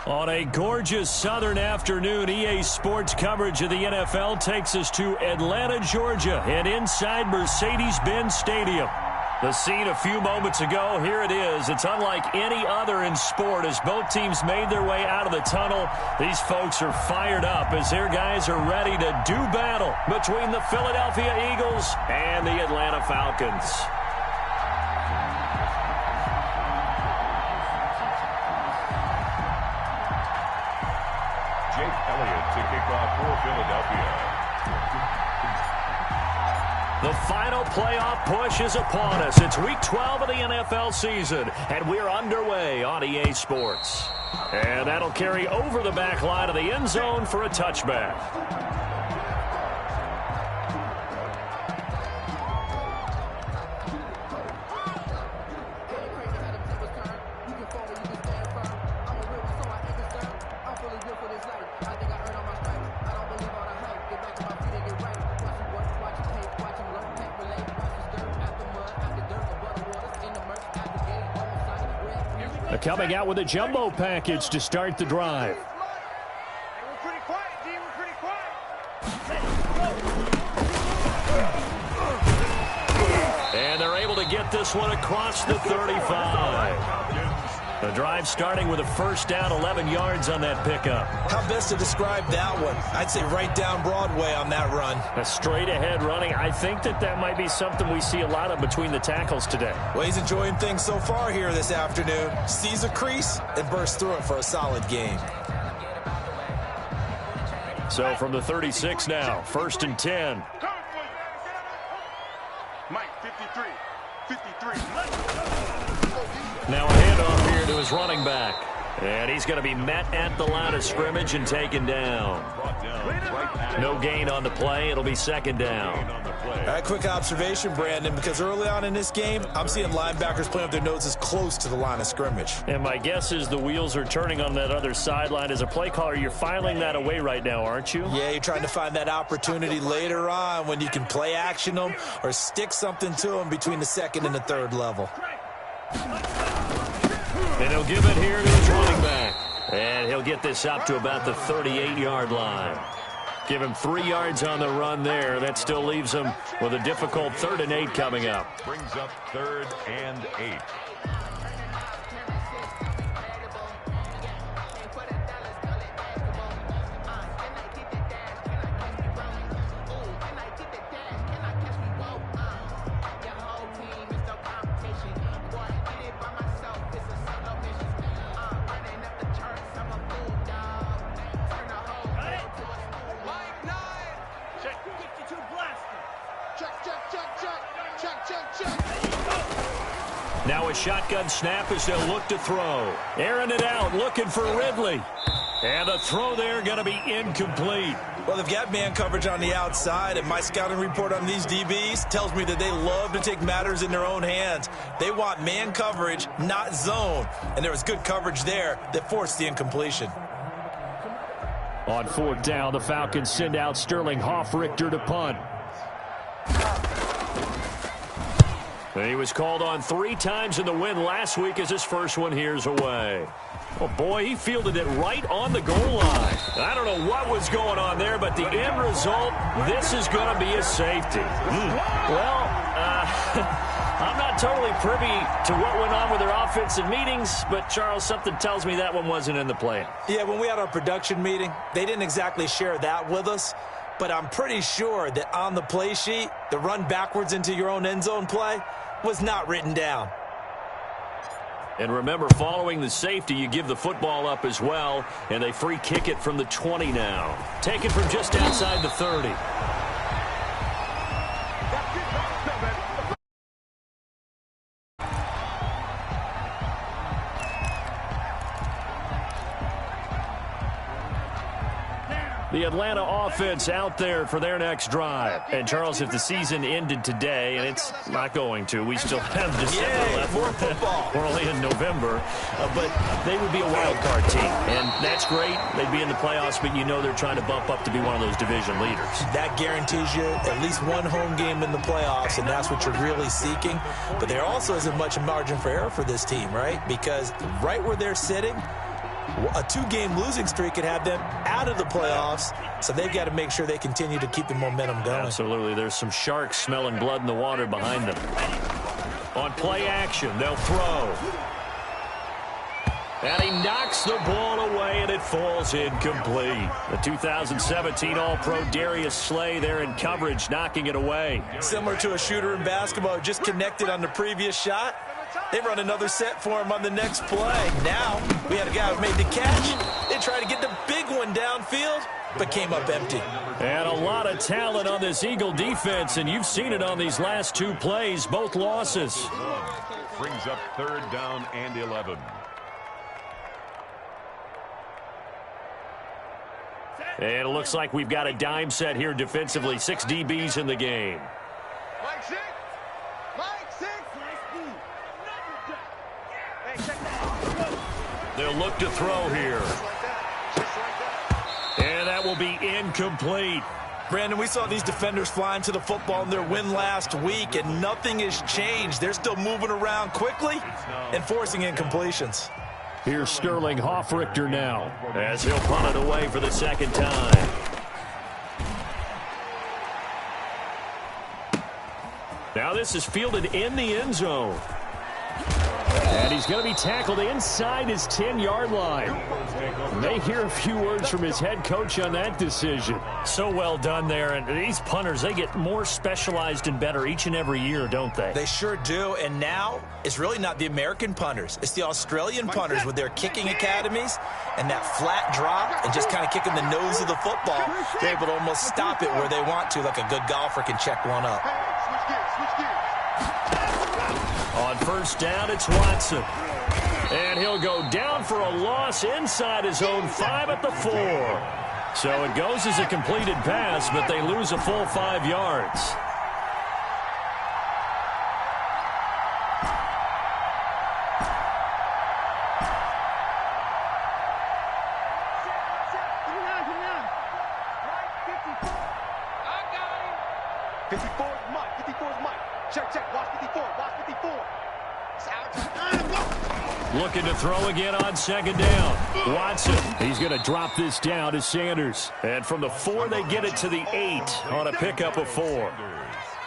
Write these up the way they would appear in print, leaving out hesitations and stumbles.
On a gorgeous southern afternoon, EA Sports coverage of the NFL takes us to Atlanta, Georgia, and inside Mercedes-Benz Stadium. The scene a few moments ago, here it is. It's unlike any other in sport as both teams made their way out of the tunnel. These folks are fired up as their guys are ready to do battle between the Philadelphia Eagles and the Atlanta Falcons. To kick off for Philadelphia. The final playoff push is upon us. It's week 12 of the NFL season, and we're underway on EA Sports. And that'll carry over the back line of the end zone for a touchback. Coming out with a jumbo package to start the drive. And they're able to get this one across the 35. The drive starting with a first down, 11 yards on that pickup. How best to describe that one? I'd say right down Broadway on that run. A straight-ahead running. I think that might be something we see a lot of between the tackles today. Well, he's enjoying things so far here this afternoon. Sees a crease and bursts through it for a solid gain. So from the 36 now, 1st and 10. Mike, 53. Now a handoff here to his running back. And he's going to be met at the line of scrimmage and taken down. No gain on the play. It'll be 2nd down. All right, quick observation, Brandon, because early on in this game, I'm seeing linebackers playing with their noses close to the line of scrimmage. And my guess is the wheels are turning on that other sideline. As a play caller, you're filing that away right now, aren't you? Yeah, you're trying to find that opportunity later on when you can play action them or stick something to them between the 2nd and the 3rd level. And he'll give it here to his running back. And he'll get this up to about the 38-yard line. Give him 3 yards on the run there. That still leaves him with a difficult 3rd and 8 coming up. Brings up 3rd and 8. Now a shotgun snap as they'll look to throw. Airing it out, looking for Ridley. And the throw there going to be incomplete. Well, they've got man coverage on the outside, and my scouting report on these DBs tells me that they love to take matters in their own hands. They want man coverage, not zone. And there was good coverage there that forced the incompletion. On 4th down, the Falcons send out Sterling Hoffrichter to punt. He was called on 3 times in the win last week as his first one here's away. Oh, boy, he fielded it right on the goal line. I don't know what was going on there, but the end result, this is going to be a safety. Well, I'm not totally privy to what went on with their offensive meetings, but, Charles, something tells me that one wasn't in the plan. Yeah, when we had our production meeting, they didn't exactly share that with us, but I'm pretty sure that on the play sheet, the run backwards into your own end zone play was not written down. And remember, following the safety, you give the football up as well, and they free kick it from the 20 now. Taken from just outside the 30. The Atlanta offense out there for their next drive. And, Charles, if the season ended today, and it's not going to, we still have December left. More football. We're only in November. But they would be a wild card team. And that's great. They'd be in the playoffs, but you know they're trying to bump up to be one of those division leaders. That guarantees you at least one home game in the playoffs, and that's what you're really seeking. But there also isn't much margin for error for this team, right? Because right where they're sitting, A 2-game losing streak could have them out of the playoffs, so they've got to make sure they continue to keep the momentum going. Absolutely. There's some sharks smelling blood in the water behind them. On play action, they'll throw. And he knocks the ball away, and it falls incomplete. The 2017 All-Pro Darius Slay there in coverage, knocking it away. Similar to a shooter in basketball who just connected on the previous shot. They run another set for him on the next play. Now, we had a guy who made the catch. They tried to get the big one downfield, but came up empty. And a lot of talent on this Eagle defense, and you've seen it on these last 2 plays, both losses. Brings up 3rd down and 11. And it looks like we've got a dime set here defensively. 6 DBs in the game. Mike 6. Mike 6. They'll look to throw here. And that will be incomplete. Brandon, we saw these defenders flying to the football in their win last week, and nothing has changed. They're still moving around quickly and forcing incompletions. Here's Sterling Hoffrichter now as he'll punt it away for the 2nd time. Now this is fielded in the end zone. And he's going to be tackled inside his 10-yard line. May hear a few words from his head coach on that decision. So well done there. And these punters, they get more specialized and better each and every year, don't they? They sure do. And now it's really not the American punters. It's the Australian punters with their kicking academies and that flat drop and just kind of kicking the nose of the football. They're able to almost stop it where they want to, like a good golfer can check one up. On 1st down, it's Watson. And he'll go down for a loss inside his own 5 at the 4. So it goes as a completed pass, but they lose a full 5 yards. Looking to throw again on 2nd down. Watson, he's going to drop this down to Sanders. And from the 4, they get it to the 8 on a pickup of 4.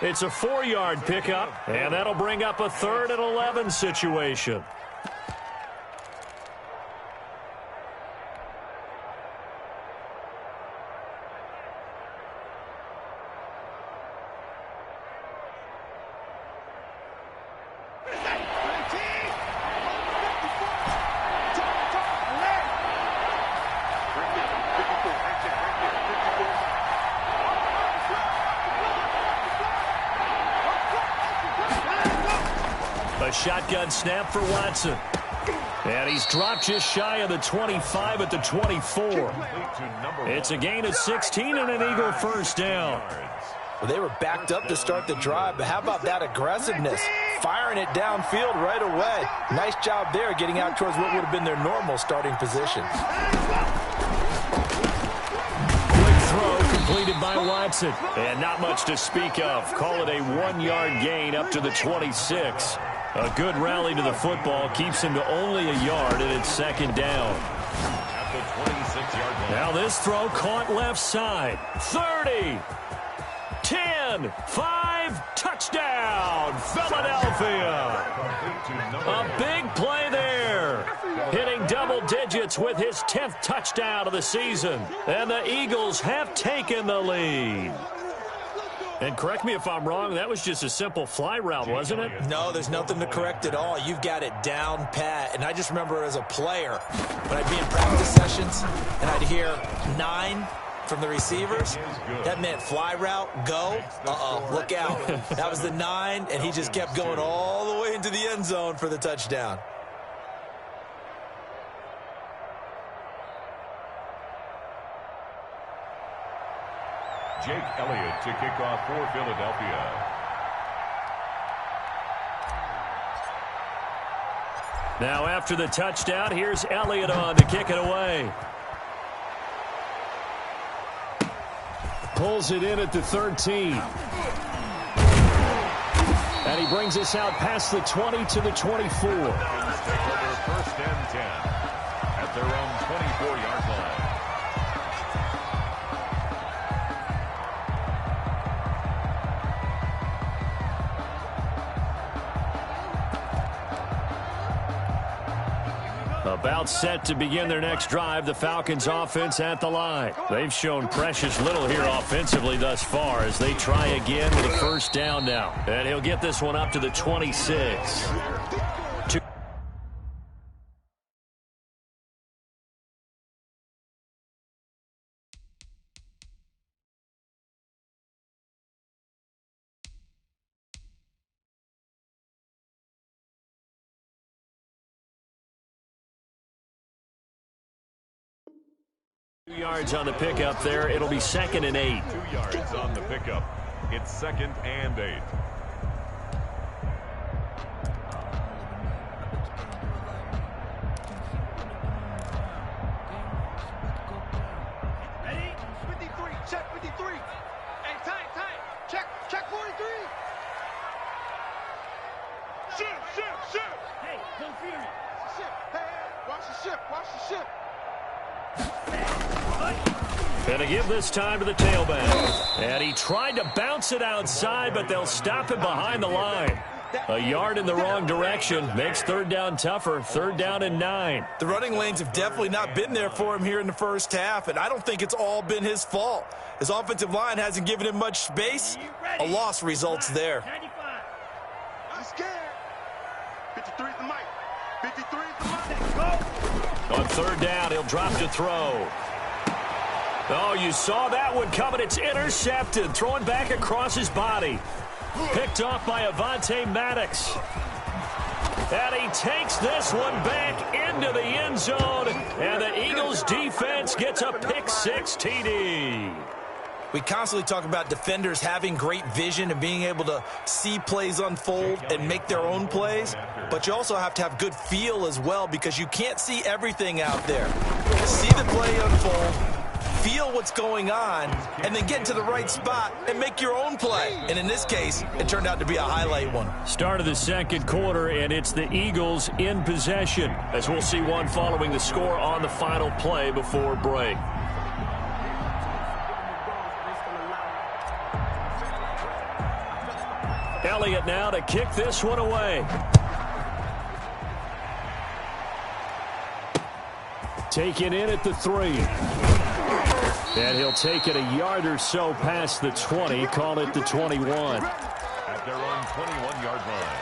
It's a 4-yard pickup, and that'll bring up a 3rd and 11 situation. A shotgun snap for Watson. And he's dropped just shy of the 25 at the 24. It's a gain of 16 and an Eagle 1st down. Well, they were backed up to start the drive, but how about that aggressiveness? Firing it downfield right away. Nice job there getting out towards what would have been their normal starting position. Quick throw completed by Watson. And not much to speak of. Call it a 1-yard gain up to the 26. A good rally to the football keeps him to only a yard, and it's 2nd down. At the 26-yard line. Now this throw caught left side. 30, 10, 5, touchdown, Philadelphia. A big play there. Hitting double digits with his 10th touchdown of the season. And the Eagles have taken the lead. And correct me if I'm wrong, that was just a simple fly route, wasn't it? No, there's nothing to correct at all. You've got it down pat. And I just remember as a player, when I'd be in practice sessions and I'd hear 9 from the receivers, that meant fly route, go, look out. That was the 9, and he just kept going all the way into the end zone for the touchdown. Jake Elliott to kick off for Philadelphia. Now after the touchdown, here's Elliott on to kick it away. Pulls it in at the 13. And he brings us out past the 20 to the 24. 1st and 10 at their own 4-yard line. About set to begin their next drive, the Falcons offense at the line. They've shown precious little here offensively thus far as they try again with a first down now. And he'll get this one up to the 26. 2 yards on the pickup there. It'll be 2nd and 8. 2 yards on the pickup. It's 2nd and 8. Ready? 53. Check 53. Hey, tight. Check 43. Ship. Hey, no fear. Ship. Hey, watch the ship. And to give this time to the tailback. And he tried to bounce it outside, but they'll stop him behind the line. A yard in the wrong direction makes 3rd down tougher. 3rd down and 9. The running lanes have definitely not been there for him here in the first half, and I don't think it's all been his fault. His offensive line hasn't given him much space. A loss results there. 95. I'm scared. 53 is the mic. 53 is the mic. Go. On 3rd down, he'll drop to throw. Oh, you saw that one coming. It's intercepted. Throwing back across his body. Picked off by Avonte Maddox. And he takes this one back into the end zone. And the Eagles defense gets a pick-6 TD. We constantly talk about defenders having great vision and being able to see plays unfold and make their own plays. But you also have to have good feel as well because you can't see everything out there. See the play unfold, feel what's going on, and then get to the right spot and make your own play. And in this case, it turned out to be a highlight one. Start of the 2nd quarter, and it's the Eagles in possession, as we'll see one following the score on the final play before break. Elliott now to kick this one away. Taken in at the 3. And he'll take it a yard or so past the 20, call it the 21. At their own 21-yard line.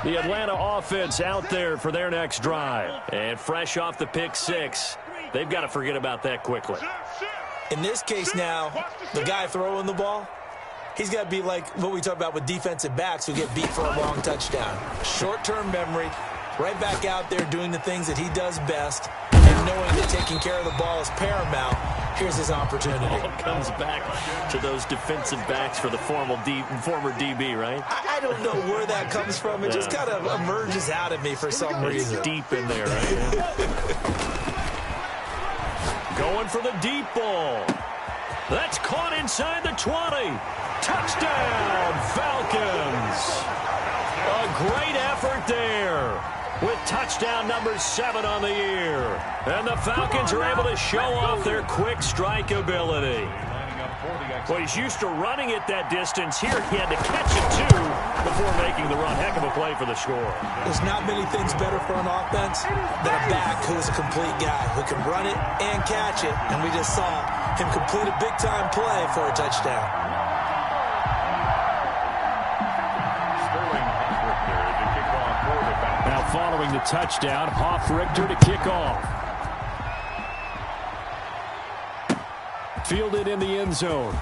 The Atlanta offense out there for their next drive. And fresh off the pick-6, they've got to forget about that quickly. In this case now, the guy throwing the ball, he's got to be like what we talk about with defensive backs who get beat for a long touchdown. Short-term memory, right back out there doing the things that he does best, and knowing that taking care of the ball is paramount. Here's his opportunity. All comes back to those defensive backs for the former DB, right? I don't know where that comes from. It just kind of emerges out of me for some reason. It's deep in there, right? Going for the deep ball. That's caught inside the 20. Touchdown, Falcons. A great effort there with touchdown number 7 on the year. And the Falcons are able to show off their quick strike ability. Well, he's used to running it that distance. Here he had to catch it, too, before making the run. Heck of a play for the score. There's not many things better for an offense than a back who is a complete guy who can run it and catch it. And we just saw him complete a big-time play for a touchdown. Now following the touchdown, Hoff-Richter to kick off. Fielded in the end zone.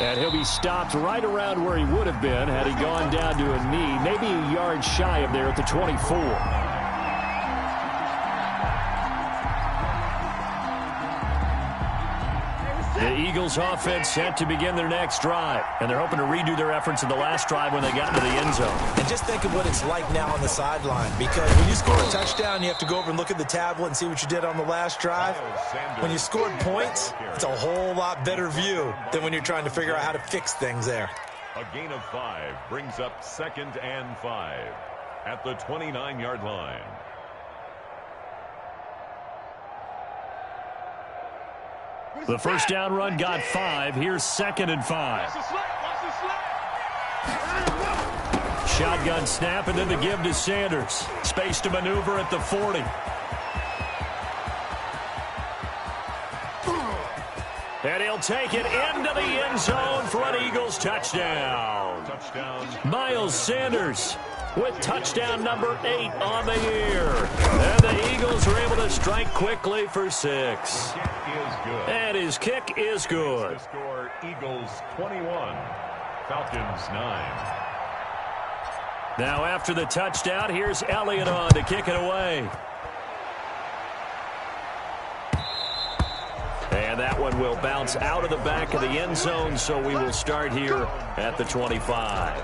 And he'll be stopped right around where he would have been had he gone down to a knee, maybe a yard shy of there at the 24. The Eagles offense set to begin their next drive, and they're hoping to redo their efforts in the last drive when they got into the end zone. And just think of what it's like now on the sideline, because when you score a touchdown, you have to go over and look at the tablet and see what you did on the last drive. When you scored points, it's a whole lot better view than when you're trying to figure out how to fix things there. A gain of 5 brings up 2nd and 5 at the 29-yard line. The first down run got 5. Here's 2nd and 5. Shotgun snap and then the give to Sanders. Space to maneuver at the 40. And he'll take it into the end zone for an Eagles touchdown. Miles Sanders with touchdown number 8 on the year. And the Eagles are able to strike quickly for 6. And his kick is good. The score, Eagles 21, Falcons 9. Now after the touchdown, here's Elliott on to kick it away. And that one will bounce out of the back of the end zone, so we will start here at the 25.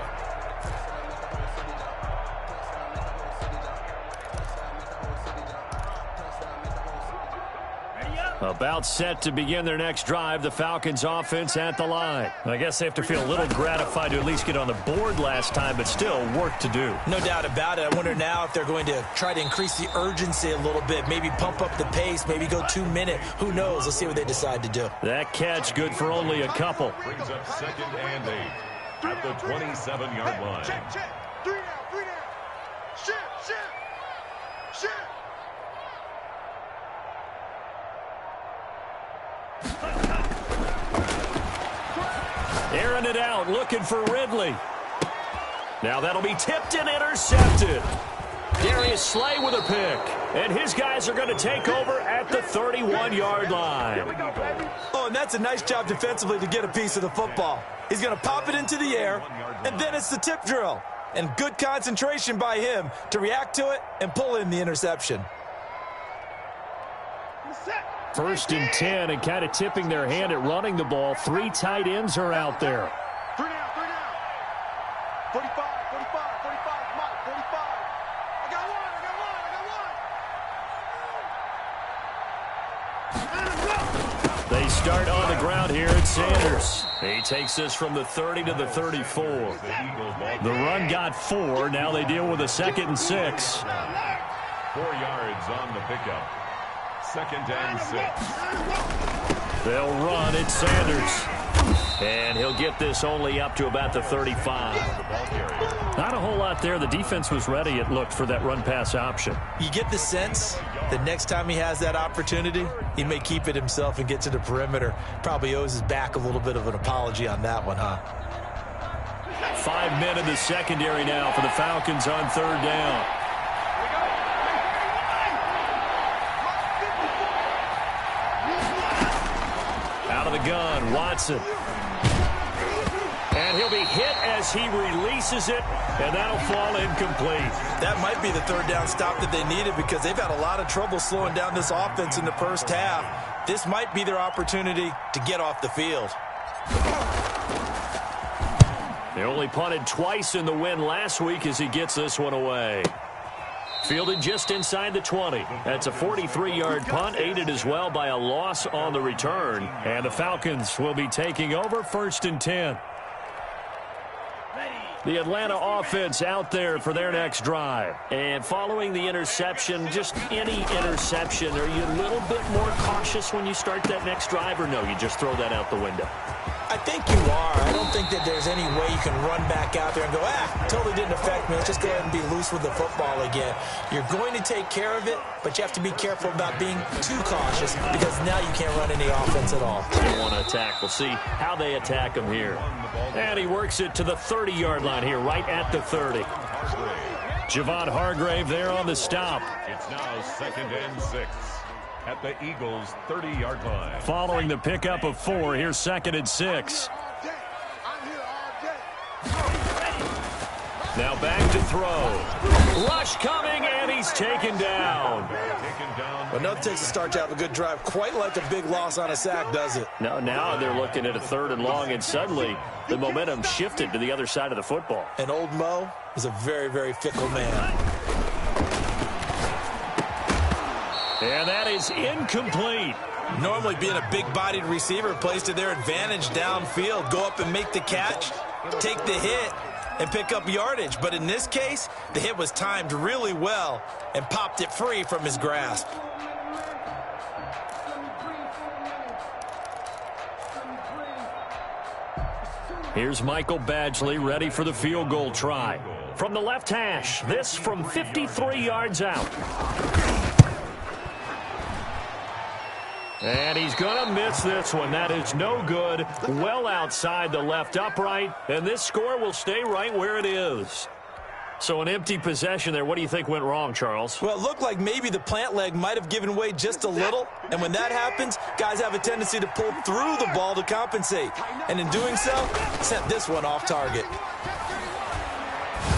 About set to begin their next drive, the Falcons offense at the line. I guess they have to feel a little gratified to at least get on the board last time, but still work to do. No doubt about it. I wonder now if they're going to try to increase the urgency a little bit, maybe pump up the pace, maybe go 2-minute. Who knows? Let's see what they decide to do. That catch good for only a couple. Brings up 2nd and 8 at the 27-yard line. Check. 3 down. Shift. Airing it out, looking for Ridley. Now that'll be tipped and intercepted. Darius Slay with a pick. And his guys are going to take over at the 31-yard line. Oh, and that's a nice job defensively to get a piece of the football. He's going to pop it into the air, and then it's the tip drill. And good concentration by him to react to it and pull in the interception. 1st and 10, and kind of tipping their hand at running the ball. 3 tight ends are out there. 3 down. 45, Mike, 45. I got one. They start on the ground here at Sanders. He takes this from the 30 to the 34. The run got 4. Now they deal with a 2nd and 6. 4 yards on the pickup. 2nd and 6. They'll run at Sanders. And he'll get this only up to about the 35. Not a whole lot there. The defense was ready, it looked, for that run-pass option. You get the sense that next time he has that opportunity, he may keep it himself and get to the perimeter. Probably owes his back a little bit of an apology on that one, huh? 5 men in the secondary now for the Falcons on 3rd down. Out of the gun, Watson. And he'll be hit as he releases it, and that'll fall incomplete. That might be the 3rd down stop that they needed because they've had a lot of trouble slowing down this offense in the first half. This might be their opportunity to get off the field. They only punted twice in the win last week as he gets this one away. Fielded just inside the 20. That's a 43-yard punt, aided as well by a loss on the return. And the Falcons will be taking over 1st and 10. The Atlanta offense out there for their next drive. And following the interception, just any interception, are you a little bit more cautious when you start that next drive, or no, you just throw that out the window? I think you are. I don't think that there's any way you can run back out there and go, totally didn't affect me. Let's just go ahead and be loose with the football again. You're going to take care of it, but you have to be careful about being too cautious because now you can't run any offense at all. They want to attack. We'll see how they attack him here. And he works it to the 30-yard line here, right at the 30. Javon Hargrave there on the stop. It's now 2nd and 6. At the Eagles' 30-yard line. Following the pickup of 4, here's 2nd and 6. Now back to throw. Rush coming, and he's taken down. Well, nothing takes a start to have a good drive quite like a big loss on a sack, does it? No, now they're looking at a 3rd and long, and suddenly the momentum shifted to the other side of the football. And old Mo is a very, very fickle man. And that is incomplete. Normally being a big-bodied receiver plays to their advantage downfield. Go up and make the catch. take the hit and pick up yardage. But in this case, the hit was timed really well and popped it free from his grasp. Here's Michael Badgley ready for the field goal try. From the left hash, this from 53 yards out. And he's going to miss this one. That is no good. Well outside the left upright. And this score will stay right where it is. So an empty possession there. What do you think went wrong, Charles? Well, it looked like maybe the plant leg might have given way just a little. And when that happens, guys have a tendency to pull through the ball to compensate. And in doing so, sent this one off target.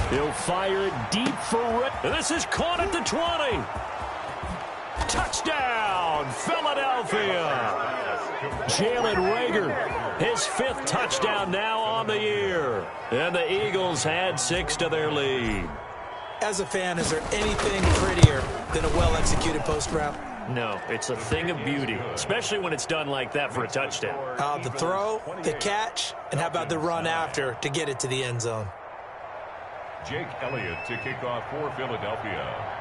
He'll fire it deep for Rick. This is caught at the 20. Touchdown, Philadelphia. Jalen Reagor, his 5th touchdown now on the year. And the Eagles add 6 to their lead. As a fan, is there anything prettier than a well-executed post route? No, it's a thing of beauty, especially when it's done like that for a touchdown. The throw, the catch, and how about the run after to get it to the end zone? Jake Elliott to kick off for Philadelphia.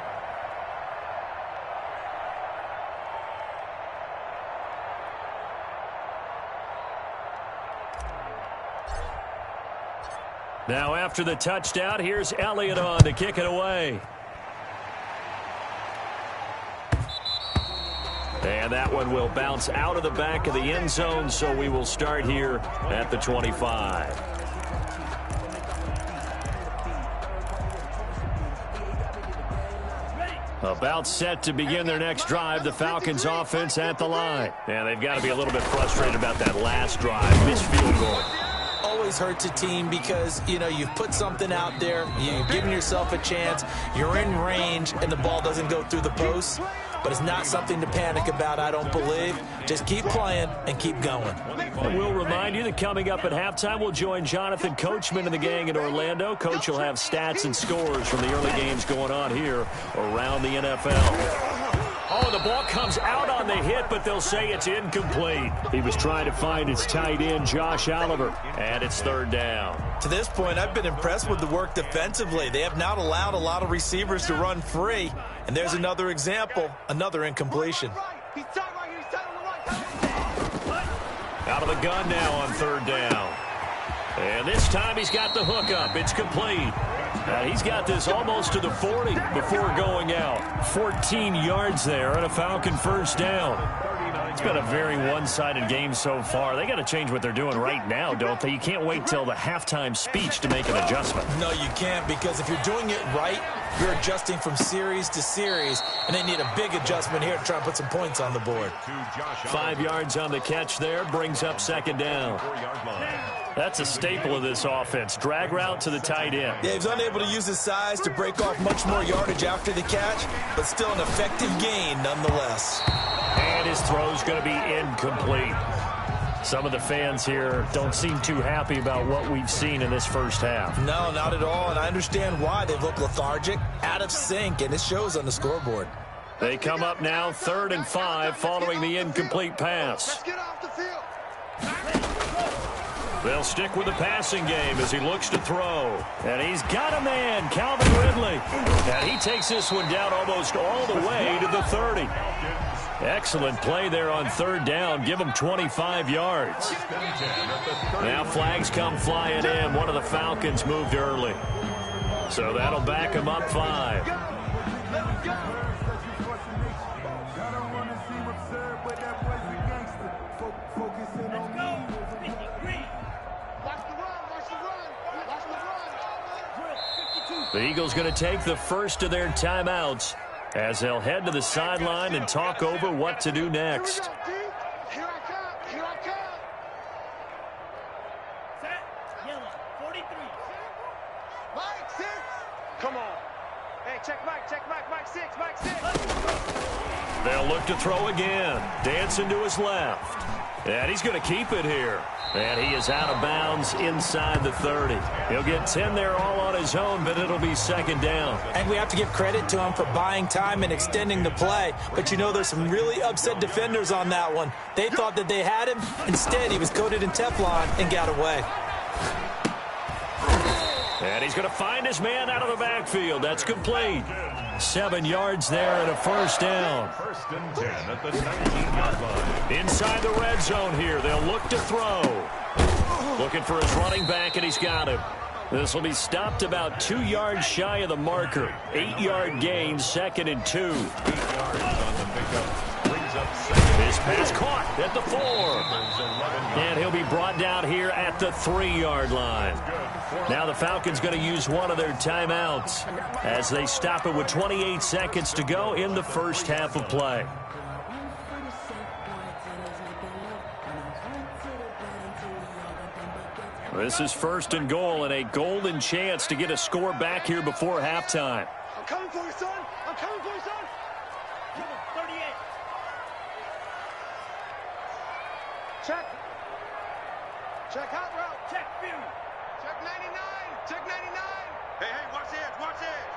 Now after the touchdown, here's Elliott on to kick it away. And that one will bounce out of the back of the end zone, so we will start here at the 25. About set to begin their next drive, the Falcons offense at the line. And they've got to be a little bit frustrated about that last drive, missed field goal. Always hurts a team because, you know, you've put something out there, you've given yourself a chance, you're in range, and the ball doesn't go through the post. But it's not something to panic about, I don't believe. Just keep playing and keep going. And we'll remind you that coming up at halftime, we'll join Jonathan Coachman and the gang in Orlando. Coach will have stats and scores from the early games going on here around the NFL. Oh, the ball comes out on the hit, but they'll say it's incomplete. He was trying to find his tight end, Josh Oliver, and it's 3rd down. To this point, I've been impressed with the work defensively. They have not allowed a lot of receivers to run free. And there's another example, another incompletion. Out of the gun now on 3rd down. And this time he's got the hook up. It's complete. He's got this almost to the 40 before going out. 14 yards there and a Falcon 1st down. It's been a very one-sided game so far. They got to change what they're doing right now, don't they? You can't wait till the halftime speech to make an adjustment. No, you can't, because if you're doing it right, you're adjusting from series to series, and they need a big adjustment here to try and put some points on the board. 5 yards on the catch there, brings up 2nd down. That's a staple of this offense. Drag route to the tight end. Yeah, he's unable to use his size to break off much more yardage after the catch, but still an effective gain nonetheless. And his throw's going to be incomplete. Some of the fans here don't seem too happy about what we've seen in this first half. No, not at all, and I understand why. They look lethargic, out of sync, and it shows on the scoreboard. They come up now 3rd and 5 following the incomplete pass. Let's get off the field. They'll stick with the passing game as he looks to throw. And he's got a man, Calvin Ridley. And he takes this one down almost all the way to the 30. Excellent play there on 3rd down. Give him 25 yards. Now flags come flying in. One of the Falcons moved early. So that'll back him up 5. The Eagles going to take the first of their timeouts as they'll head to the sideline and talk over what to do next. Here I come. Here I come. Set. Yellow. 43. Mike, 6. Come on. Hey, check Mike. Check Mike. Mike 6. Mike 6. They'll look to throw again. Dancing to his left. And he's going to keep it here. And he is out of bounds inside the 30. He'll get 10 there all on his own, but it'll be 2nd down. And we have to give credit to him for buying time and extending the play. But you know, there's some really upset defenders on that one. They thought that they had him. Instead, he was coated in Teflon and got away. And he's going to find his man out of the backfield. That's complete. 7 yards there and a first down. First and 10 at the 19-yard line. Inside the red zone here. They'll look to throw. Looking for his running back, and he's got him. This will be stopped about 2 yards shy of the marker. 8-yard gain, 2nd and 2. 8 yards on the pickup. Brings up second. His pass caught at the 4. And he'll be brought down here at the 3-yard line. Now the Falcons going to use one of their timeouts as they stop it with 28 seconds to go in the first half of play. This is 1st and goal and a golden chance to get a score back here before halftime. I'm coming for you, son. I'm coming for you, son. Give him 38. Check. Check hot route. Check view. Check 99. Check 99. Hey, watch edge. Watch edge.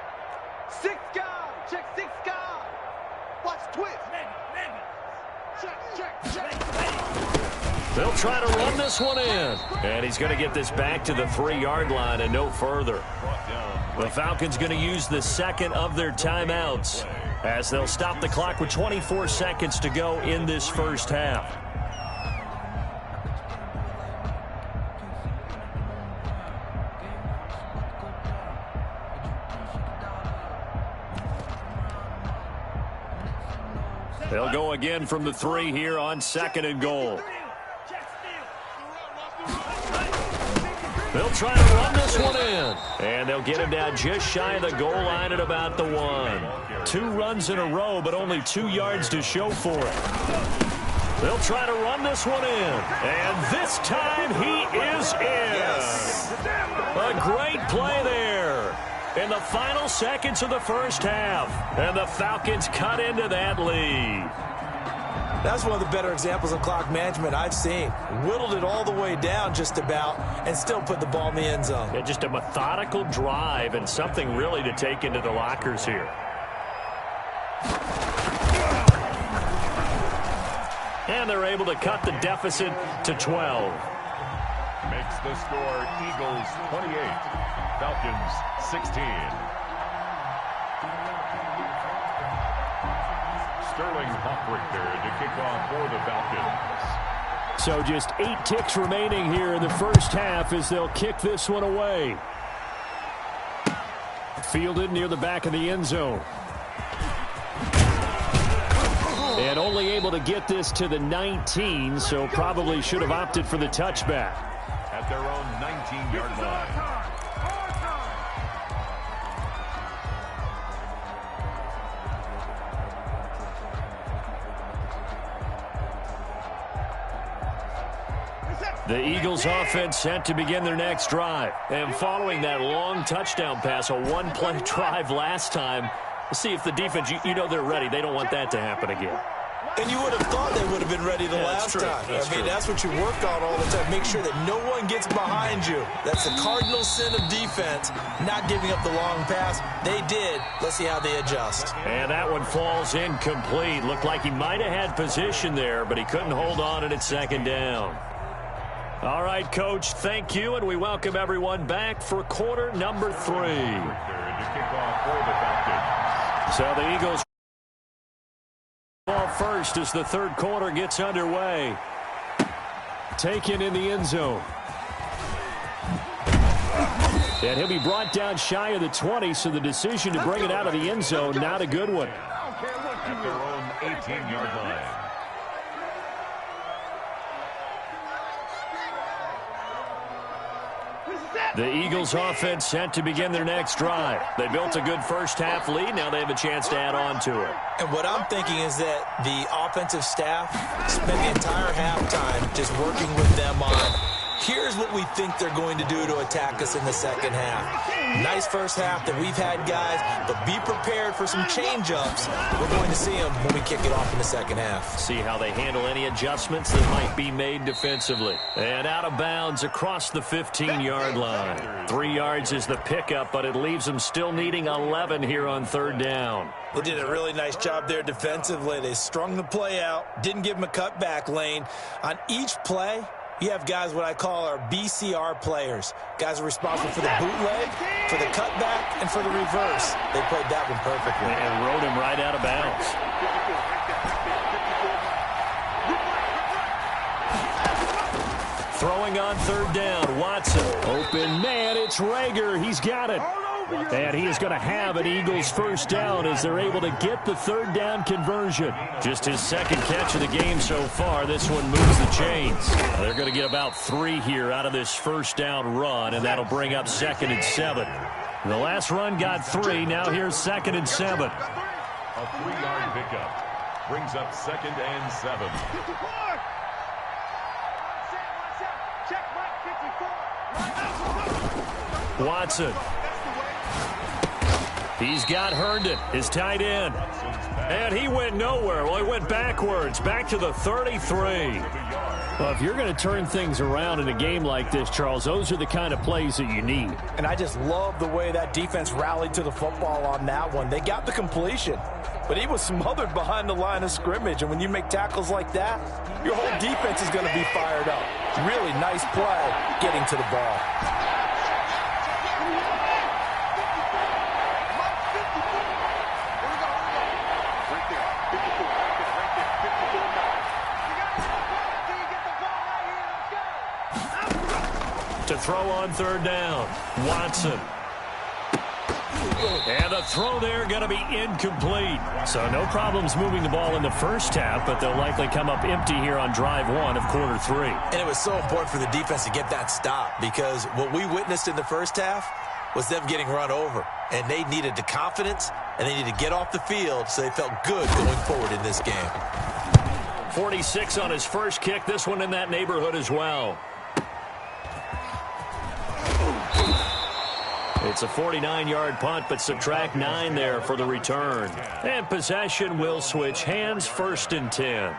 6 guard. Check 6 guard. Watch twist. Maybe. Check. They'll try to run this one in. And he's going to get this back to the 3-yard line and no further. The Falcons going to use the second of their timeouts as they'll stop the clock with 24 seconds to go in this first half. They'll go again from the 3 here on 2nd and goal. They'll try to run this one in. And they'll get him down just shy of the goal line at about the 1. 2 runs in a row, but only 2 yards to show for it. They'll try to run this one in. And this time he is in. A great play there in the final seconds of the first half. And the Falcons cut into that lead. That's one of the better examples of clock management I've seen. Whittled it all the way down just about and still put the ball in the end zone. Yeah, just a methodical drive and something really to take into the lockers here. And they're able to cut the deficit to 12. Makes the score Eagles 28, Falcons 16. Sterling Hawkrichter to kick off for the Falcons. So just 8 ticks remaining here in the first half as they'll kick this one away. Fielded near the back of the end zone. And only able to get this to the 19, so probably should have opted for the touchback. At their own 19-yard line. The Eagles offense set to begin their next drive. And following that long touchdown pass, a one-play drive last time, let's see if the defense, you know they're ready. They don't want that to happen again. And you would have thought they would have been ready the last time. That's what you work on all the time. Make sure that no one gets behind you. That's the cardinal sin of defense, not giving up the long pass. They did. Let's see how they adjust. And that one falls incomplete. Looked like he might have had position there, but he couldn't hold on, and it's 2nd down. All right, Coach, thank you, and we welcome everyone back for quarter number 3. So the Eagles ball first as the third quarter gets underway. Taken in the end zone. And he'll be brought down shy of the 20, so the decision to bring it out of the end zone, not a good one. At their own 18-yard line. The Eagles offense set to begin their next drive. They built a good first half lead. Now they have a chance to add on to it. And what I'm thinking is that the offensive staff spent the entire halftime just working with them on, here's what we think they're going to do to attack us in the second half. Nice first half that we've had, guys, but be prepared for some change-ups. We're going to see them when we kick it off in the second half. See how they handle any adjustments that might be made defensively. And out of bounds across the 15-yard line. 3 yards is the pickup, but it leaves them still needing 11 here on 3rd down. They did a really nice job there defensively. They strung the play out, didn't give them a cutback lane. On each play, You have guys what I call our BCR players. Guys are responsible for the bootleg, for the cutback, and for the reverse. They played that one perfectly. And rode him right out of bounds. Throwing on third down, Watson. Open man, it's Rager. He's got it. And he is going to have an Eagles first down as they're able to get the third down conversion. Just his second catch of the game so far. This one moves the chains. They're going to get about 3 here out of this first down run, and that'll bring up 2nd and 7. The last run got 3. Now here's 2nd and 7. A 3-yard pickup brings up 2nd and 7. Watson. He's got Herndon, his tight end. And he went nowhere. Well, he went backwards, back to the 33. Well, if you're going to turn things around in a game like this, Charles, those are the kind of plays that you need. And I just love the way that defense rallied to the football on that one. They got the completion, but he was smothered behind the line of scrimmage. And when you make tackles like that, your whole defense is going to be fired up. Really nice play getting to the ball. To throw on third down, Watson. And the throw there going to be incomplete. So no problems moving the ball in the first half, but they'll likely come up empty here on drive 1 of quarter 3. And it was so important for the defense to get that stop, because what we witnessed in the first half was them getting run over. And they needed the confidence, and they needed to get off the field so they felt good going forward in this game. 46 on his first kick. This one in that neighborhood as well. It's a 49-yard punt, but subtract 9 there for the return. And possession will switch hands, 1st and 10.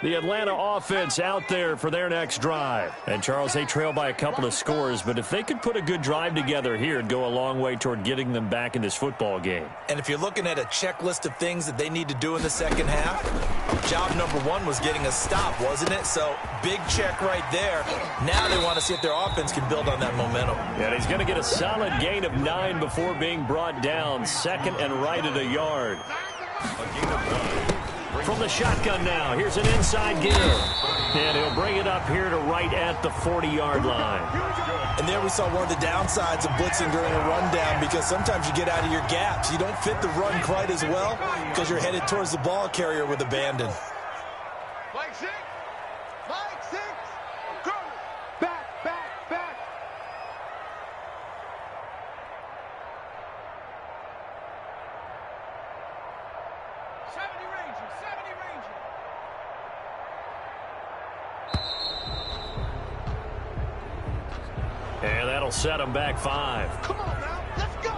The Atlanta offense out there for their next drive. And, Charles, they trail by a couple of scores, but if they could put a good drive together here, it'd go a long way toward getting them back in this football game. And if you're looking at a checklist of things that they need to do in the second half, job number 1 was getting a stop, wasn't it? So, big check right there. Now they want to see if their offense can build on that momentum. And he's going to get a solid gain of 9 before being brought down. 2nd and right at a yard. A gain of 9. From the shotgun now, here's an inside give. And he'll bring it up here to right at the 40-yard line. And there we saw one of the downsides of blitzing during a rundown, because sometimes you get out of your gaps. You don't fit the run quite as well because you're headed towards the ball carrier with abandon. Mike 6. Mike 6. Corner. Back, back, back. And that'll set him back 5. Come on now, let's go.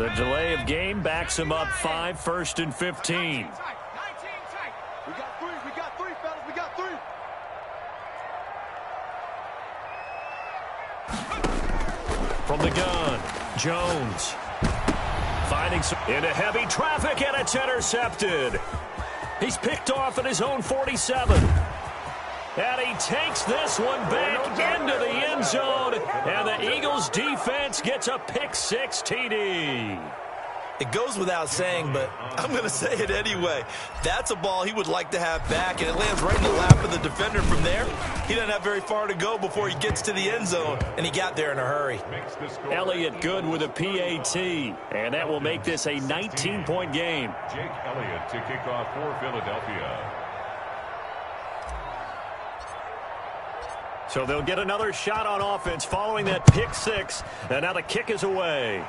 The delay of game backs him up 5, 1st and 15. 19 tight. We got 3, fellas, we got 3. From the gun, Jones. Finding some into heavy traffic, and it's intercepted. He's picked off at his own 47. And he takes this one back into the end zone. And the Eagles defense gets a pick-6 TD. It goes without saying, but I'm going to say it anyway. That's a ball he would like to have back, and it lands right in the lap of the defender from there. He doesn't have very far to go before he gets to the end zone, and he got there in a hurry. Elliott good with a PAT, and that will make this a 19-point game. Jake Elliott to kick off for Philadelphia. So they'll get another shot on offense following that pick-6, and now the kick is away.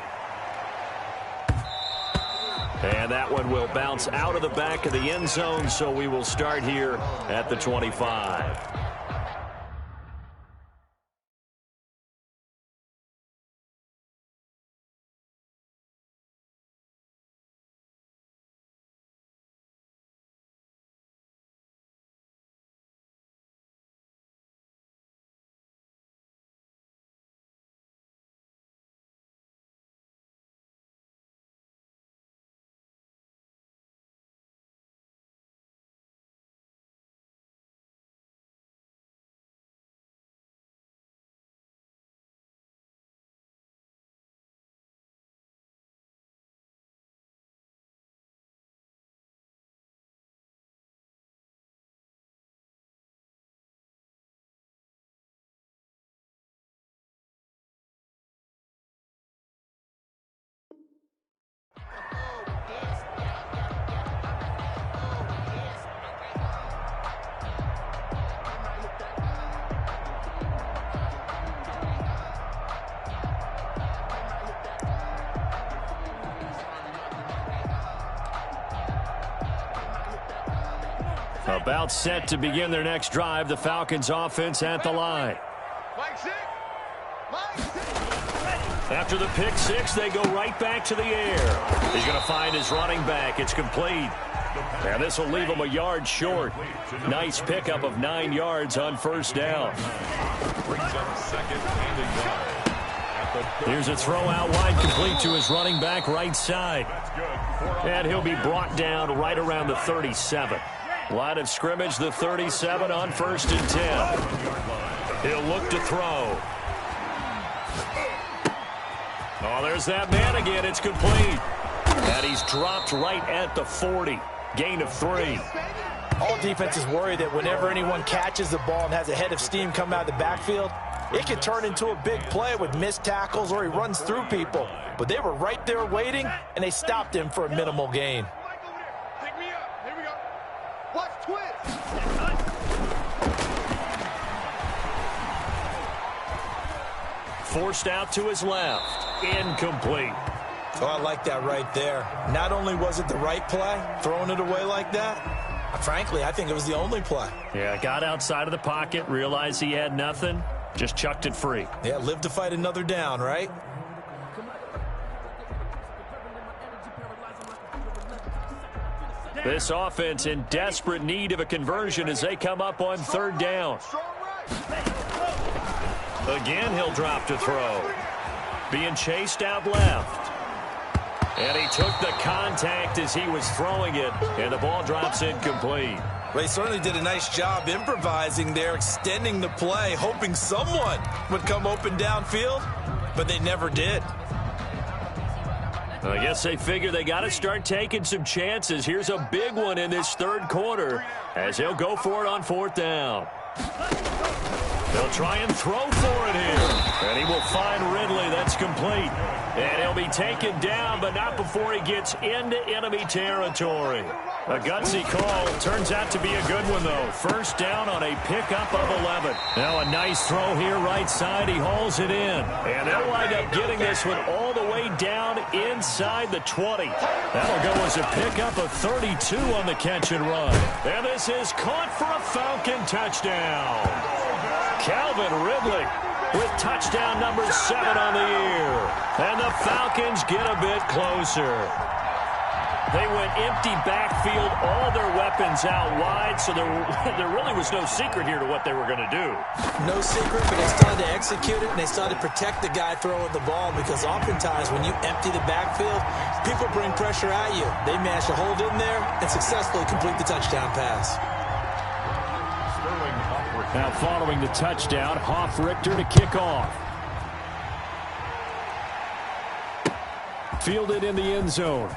And that one will bounce out of the back of the end zone, so we will start here at the 25. About set to begin their next drive, the Falcons offense at the line. After the pick six, they go right back to the air. He's going to find his running back. It's complete. And this will leave him a yard short. Nice pickup of 9 yards on first down. Here's a throw out wide, complete to his running back right side. And he'll be brought down right around the 37. Line of scrimmage, the 37 on 1st and 10. He'll look to throw. Oh, there's that man again. It's complete. And he's dropped right at the 40. Gain of 3. All defenses worry that whenever anyone catches the ball and has a head of steam come out of the backfield, it can turn into a big play with missed tackles or he runs through people. But they were right there waiting, and they stopped him for a minimal gain. Pick me up. Here we go. Watch twist. Forced out to his left. Incomplete. Oh, I like that right there. Not only was it the right play, throwing it away like that, frankly, I think it was the only play. Yeah, got outside of the pocket, realized he had nothing, just chucked it free. Yeah, live to fight another down, right? This offense in desperate need of a conversion as they come up on 3rd down. Again, he'll drop to throw. Being chased out left. And he took the contact as he was throwing it, and the ball drops incomplete. Well, he certainly did a nice job improvising there, extending the play, hoping someone would come open downfield, but they never did. I guess they figure they got to start taking some chances. Here's a big one in this 3rd quarter as he'll go for it on 4th down. They'll try and throw for it here. And he will find Ridley. That's complete. And he'll be taken down, but not before he gets into enemy territory. A gutsy call. Turns out to be a good one, though. 1st down on a pickup of 11. Now a nice throw here right side. He hauls it in. And they'll wind up getting this one all the way down inside the 20. That'll go as a pickup of 32 on the catch and run. And this is caught for a Falcon touchdown. Calvin Ridley with touchdown number 7 on the year. And the Falcons get a bit closer. They went empty backfield, all their weapons out wide, so there really was no secret here to what they were going to do. No secret, but they started to execute it, and they started to protect the guy throwing the ball because oftentimes when you empty the backfield, people bring pressure at you. They managed to hold in there and successfully complete the touchdown pass. Now following the touchdown, Hoff-Richter to kick off. Fielded in the end zone.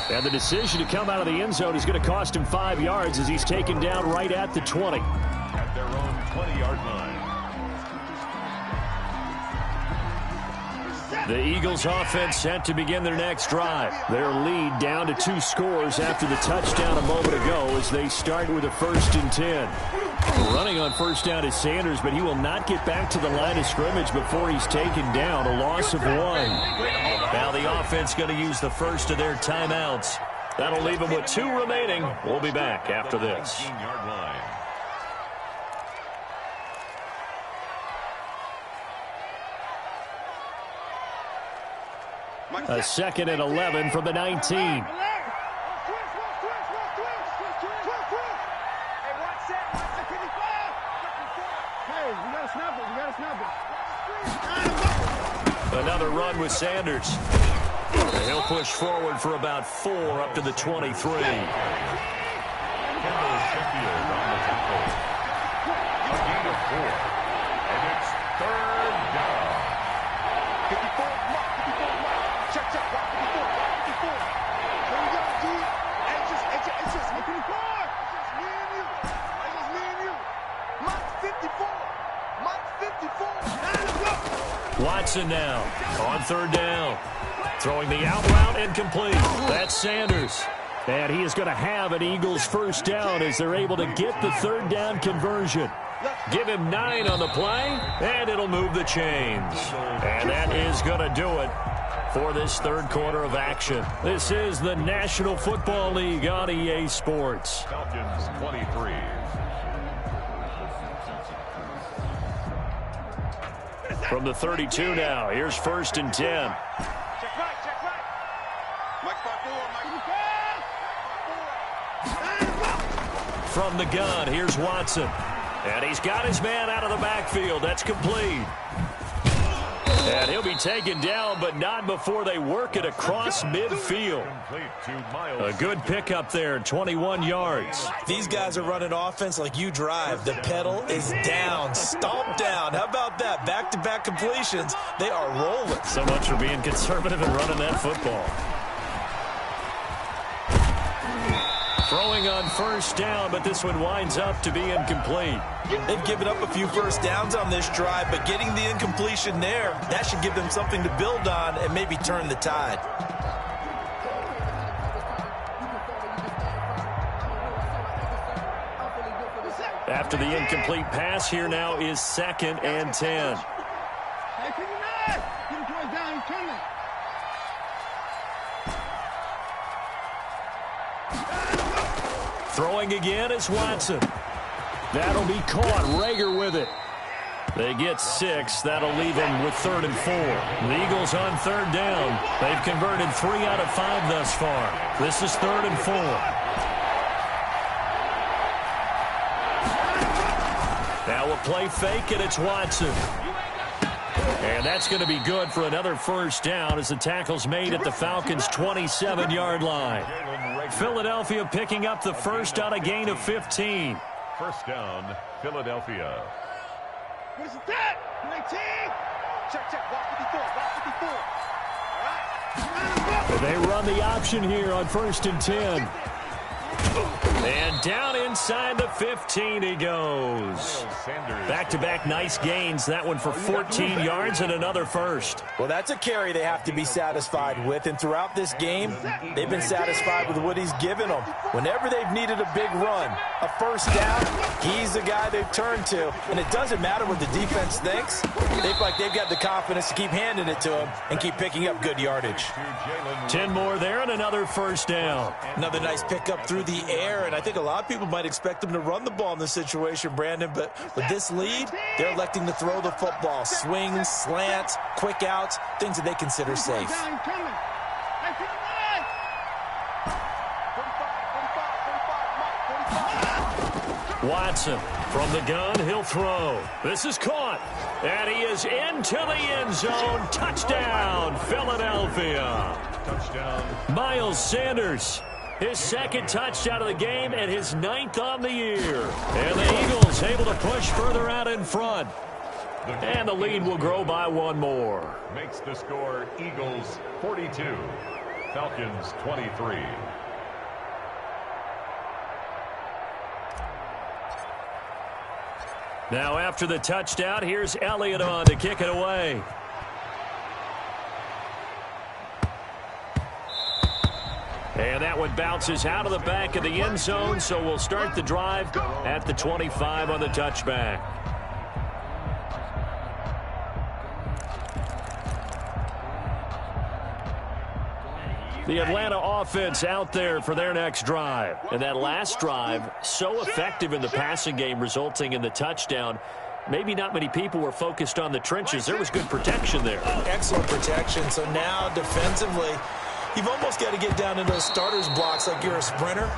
And the decision to come out of the end zone is going to cost him 5 yards as he's taken down right at the 20. At their own 20-yard line. The Eagles offense set to begin their next drive. Their lead down to 2 scores after the touchdown a moment ago as they start with a 1st and 10. Running on 1st down is Sanders, but he will not get back to the line of scrimmage before he's taken down, a loss of 1. Now the offense going to use the first of their timeouts. That'll leave them with 2 remaining. We'll be back after this. 18-yard line. A 2nd and 11 from the 19. Another run with Sanders. He'll push forward for about 4 up to the 23. Kendall Sheffield on the tackle. A gain of 4. And it's 3rd down. 54, mark, 54, mark. Check, check, mark, 54, mark, 54. Here we go, G. It's just 54. It's just me and you. It's just me and you. Mark 54. Mark 54. Watson now on 3rd down. Throwing the out route and complete. That's Sanders. And he is going to have an Eagles 1st down as they're able to get the 3rd down conversion. Give him 9 on the play, and it'll move the chains. And that is going to do it. for this third quarter of action. This is the National Football League on EA Sports. Falcons 23. From the 32 now, here's 1st and 10. Check right, check right. Mike's by 4, Mike. From the gun, here's Watson. And he's got his man out of the backfield. That's complete. And he'll be taken down, but not before they work it across midfield. A good pickup there, 21 yards. These guys are running offense like you drive. The pedal is down, stomp down. How about that? Back-to-back completions. They are rolling. So much for being conservative and running that football. Throwing on 1st down, but this one winds up to be incomplete. They've given up a few first downs on this drive, but getting the incompletion there, that should give them something to build on and maybe turn the tide. After the incomplete pass, here now is 2nd and 10. Throwing again is Watson. That'll be caught. Rager with it. They get 6. That'll leave them with 3rd and 4. The Eagles on 3rd down. They've converted 3 out of 5 thus far. This is 3rd and 4. Now a play fake, and it's Watson. And that's going to be good for another 1st down as the tackle's made at the Falcons' 27-yard line. Philadelphia picking up the 1st on a gain of 15. 1st down, Philadelphia. What is that? 19. Check. Walk 54. All right. They run the option here on 1st and 10. And down inside the 15 he goes. Back-to-back nice gains. That one for 14 yards and another 1st. Well, that's a carry they have to be satisfied with. And throughout this game, they've been satisfied with what he's given them. Whenever they've needed a big run, a 1st down, he's the guy they've turned to. And it doesn't matter what the defense thinks. They feel like they've got the confidence to keep handing it to him and keep picking up good yardage. 10 more there and another 1st down. Another nice pickup through the air, and I think a lot of people might expect them to run the ball in this situation, Brandon, but with this lead, they're electing to throw the football. Swings, slants, quick outs, things that they consider safe. Watson from the gun, he'll throw. This is caught, and he is into the end zone. Touchdown, Philadelphia. Touchdown. Miles Sanders. His 2nd touchdown of the game and his 9th on the year. And the Eagles able to push further out in front. And the lead will grow by 1 more. Makes the score Eagles 42, Falcons 23. Now after the touchdown, here's Elliott on to kick it away. And that one bounces out of the back of the end zone, so we'll start the drive at the 25 on the touchback. The Atlanta offense out there for their next drive. And that last drive, so effective in the passing game, resulting in the touchdown. Maybe not many people were focused on the trenches. There was good protection there. Excellent protection. So now defensively, you've almost got to get down in those starters blocks like you're a sprinter.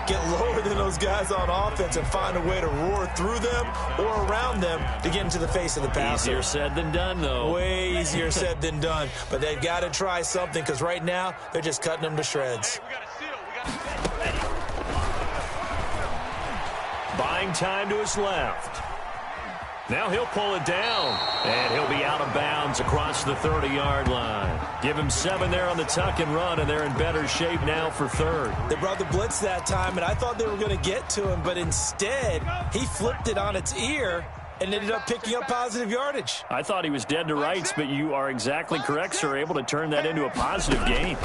Get lower than those guys on offense and find a way to roar through them or around them to get into the face of the passer. Easier said than done, though. Way easier said than done. But they've got to try something because right now they're just cutting them to shreds. Buying time to his left. Now he'll pull it down, and he'll be out of bounds across the 30-yard line. Give him 7 there on the tuck and run, and they're in better shape now for 3rd. They brought the blitz that time, and I thought they were going to get to him, but instead he flipped it on its ear and ended up picking up positive yardage. I thought he was dead to rights, but you are exactly correct, sir, able to turn that into a positive gain.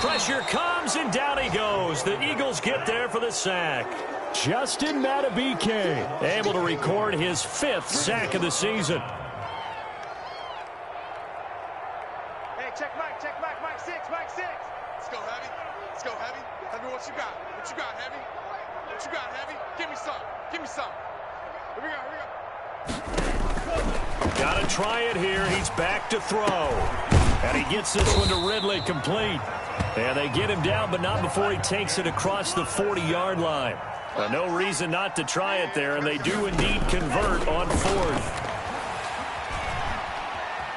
Pressure comes, and down he goes. The Eagles get there for the sack. Justin Madubuike able to record his 5th sack of the season. check Mike, Mike 6, Mike 6. Let's go, Heavy. Let's go, Heavy. Heavy, what you got? What you got, Heavy? What you got, Heavy? Give me some. Give me some. Here we go, here we go. Got to try it here. He's back to throw. And he gets this one to Ridley complete. And they get him down, but not before he takes it across the 40-yard line. No reason not to try it there, and they do indeed convert on fourth.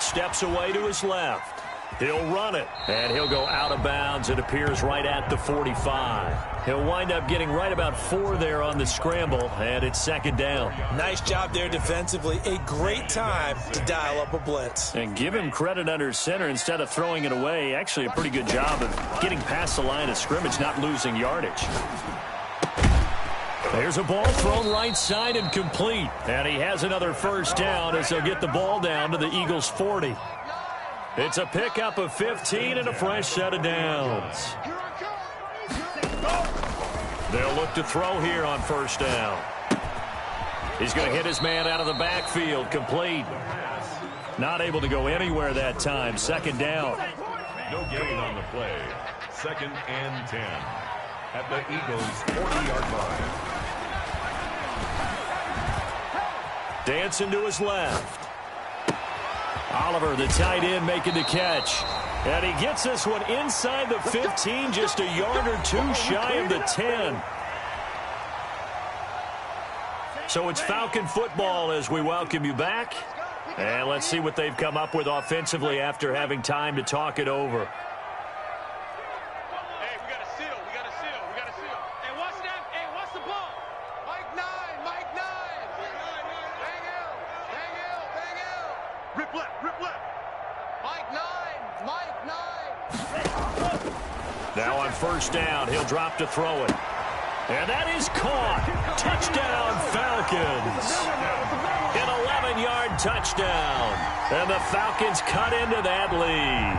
Steps away to his left. He'll run it, and he'll go out of bounds. It appears right at the 45. He'll wind up getting right about 4 there on the scramble, and it's second down. Nice job there defensively. A great time to dial up a blitz. And give him credit under center instead of throwing it away. Actually a pretty good job of getting past the line of scrimmage, not losing yardage. There's a ball thrown right side and complete. And he has another first down as they'll get the ball down to the Eagles' 40. It's a pickup of 15 and a fresh set of downs. They'll look to throw here on first down. He's going to hit his man out of the backfield. Complete. Not able to go anywhere that time. Second down. No gain on the play. 2nd and 10 at the Eagles' 40-yard line. Dancing to his left. Oliver, the tight end, making the catch. And he gets this one inside the 15, just a yard or 2 shy of the 10. So it's Falcon football as we welcome you back. And let's see what they've come up with offensively after having time to talk it over. Hey, we got to seal. We got to seal. We got to seal. Hey, watch that. Hey, watch the ball. Mike 9. Mike 9. Bang L. Bang L. Bang L. Rip left, rip left. Mike 9. Mike 9. Now on first down, he'll drop to throw it. And that is caught. Touchdown, Falcons. An 11-yard touchdown. And the Falcons cut into that lead.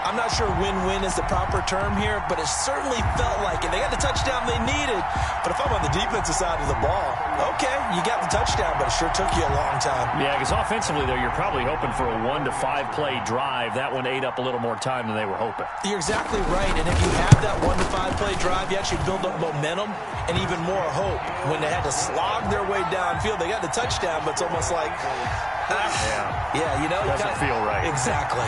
I'm not sure win-win is the proper term here, but it certainly felt like it. They got the touchdown they needed. But if I'm on the defensive side of the ball, okay, you got the touchdown, but it sure took you a long time. Yeah, because offensively, though, you're probably hoping for a 1 to 5 play drive. That one ate up a little more time than they were hoping. You're exactly right, and if you have that 1 to 5 play drive, you actually build up momentum and even more hope. When they had to slog their way downfield, they got the touchdown, but it's almost like, yeah, you know. Doesn't feel right. Exactly.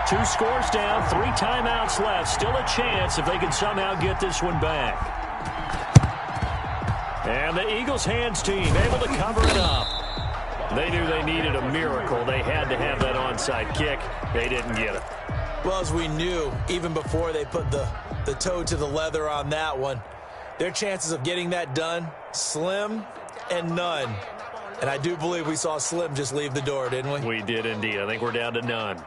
Two scores down, 3 timeouts left. Still a chance if they can somehow get this one back. And the Eagles hands team able to cover it up. They knew they needed a miracle. They had to have that onside kick. They didn't get it. Well, as we knew, even before they put the toe to the leather on that one, their chances of getting that done, slim and none. And I do believe we saw Slim just leave the door, didn't we? We did indeed. I think we're down to none.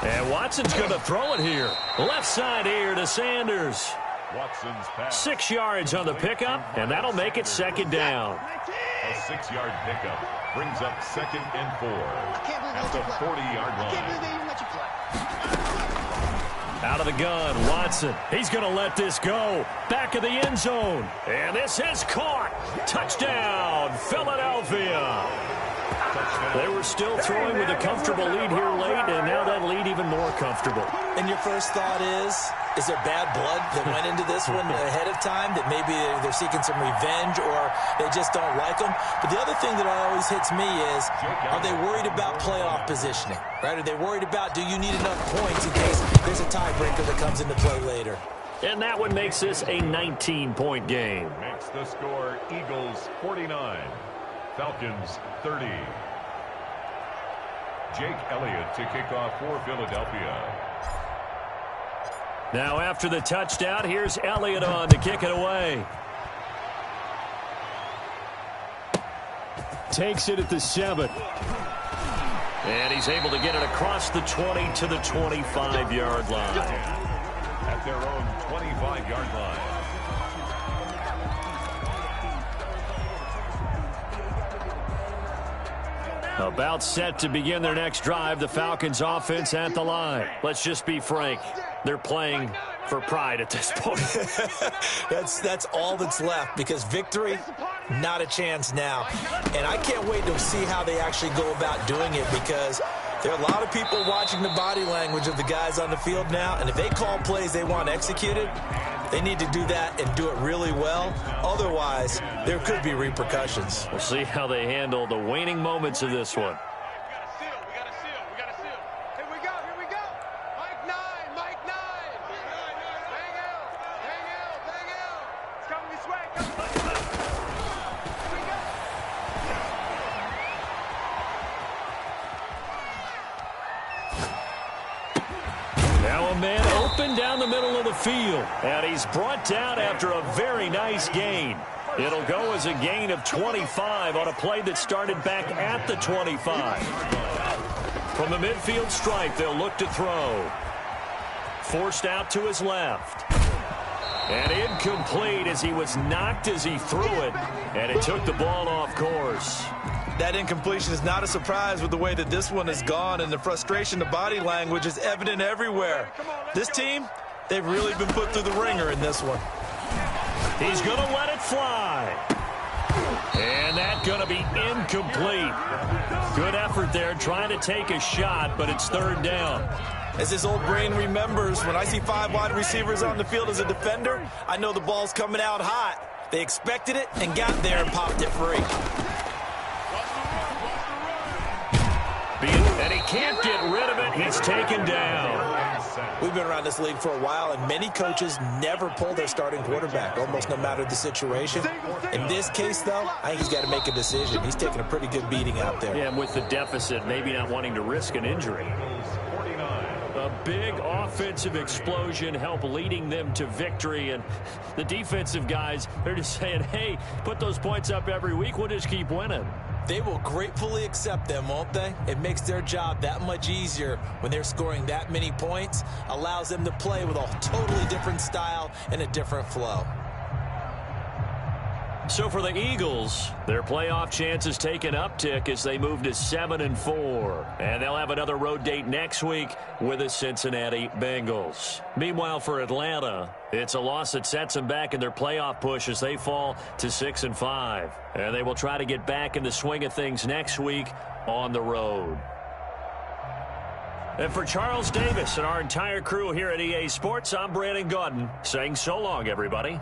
And Watson's going to throw it here. Left side here to Sanders. Watson's pass. 6 yards on the pickup, and that'll make it second down. A 6-yard pickup brings up 2nd and 4 at the 40-yard line. Out of the gun, Watson. He's going to let this go. Back of the end zone. And this is caught. Touchdown, Philadelphia. They were still throwing with a comfortable lead here late, and now that lead even more comfortable. And your first thought is there bad blood that went into this one ahead of time, that maybe they're seeking some revenge or they just don't like them? But the other thing that always hits me is, are they worried about playoff positioning? Right? Are they worried about, do you need enough points in case there's a tiebreaker that comes into play later? And that one makes this a 19-point game. Makes the score Eagles 49, Falcons 30. Jake Elliott to kick off for Philadelphia. Now after the touchdown, here's Elliott on to kick it away. Takes it at the 7. And he's able to get it across the 20 to the 25-yard line. at their own 25-yard line. About set to begin their next drive, the Falcons offense at the line. Let's just be frank. They're playing for pride at this point. That's all that's left, because victory, not a chance now. And I can't wait to see how they actually go about doing it, because there are a lot of people watching the body language of the guys on the field now, and if they call plays they want executed, they need to do that and do it really well. Otherwise, there could be repercussions. We'll see how they handle the waning moments of this one. Down the middle of the field, and he's brought down after a very nice gain. It'll go as a gain of 25 on a play that started back at the 25. From the midfield stripe, they'll look to throw. Forced out to his left. And incomplete as he was knocked as he threw it, and it took the ball off course. That incompletion is not a surprise with the way that this one has gone, and the frustration, the body language is evident everywhere. This team, they've really been put through the ringer in this one. He's going to let it fly. And that's going to be incomplete. Good effort there trying to take a shot, but it's third down. As his old brain remembers, when I see 5 wide receivers on the field as a defender, I know the ball's coming out hot. They expected it and got there and popped it free. And he can't get rid of it. He's taken down. We've been around this league for a while, and many coaches never pull their starting quarterback, almost no matter the situation. In this case, though, I think he's got to make a decision. He's taking a pretty good beating out there. Yeah, and with the deficit, maybe not wanting to risk an injury. A big offensive explosion helped leading them to victory, and the defensive guys, they're just saying, hey, put those points up every week, we'll just keep winning. They will gratefully accept them, won't they? It makes their job that much easier when they're scoring that many points, allows them to play with a totally different style and a different flow. So for the Eagles, their playoff chances take an uptick as they move to 7-4. And they'll have another road date next week with the Cincinnati Bengals. Meanwhile, for Atlanta, it's a loss that sets them back in their playoff push as they fall to 6-5. And they will try to get back in the swing of things next week on the road. And for Charles Davis and our entire crew here at EA Sports, I'm Brandon Gaudin saying so long, everybody.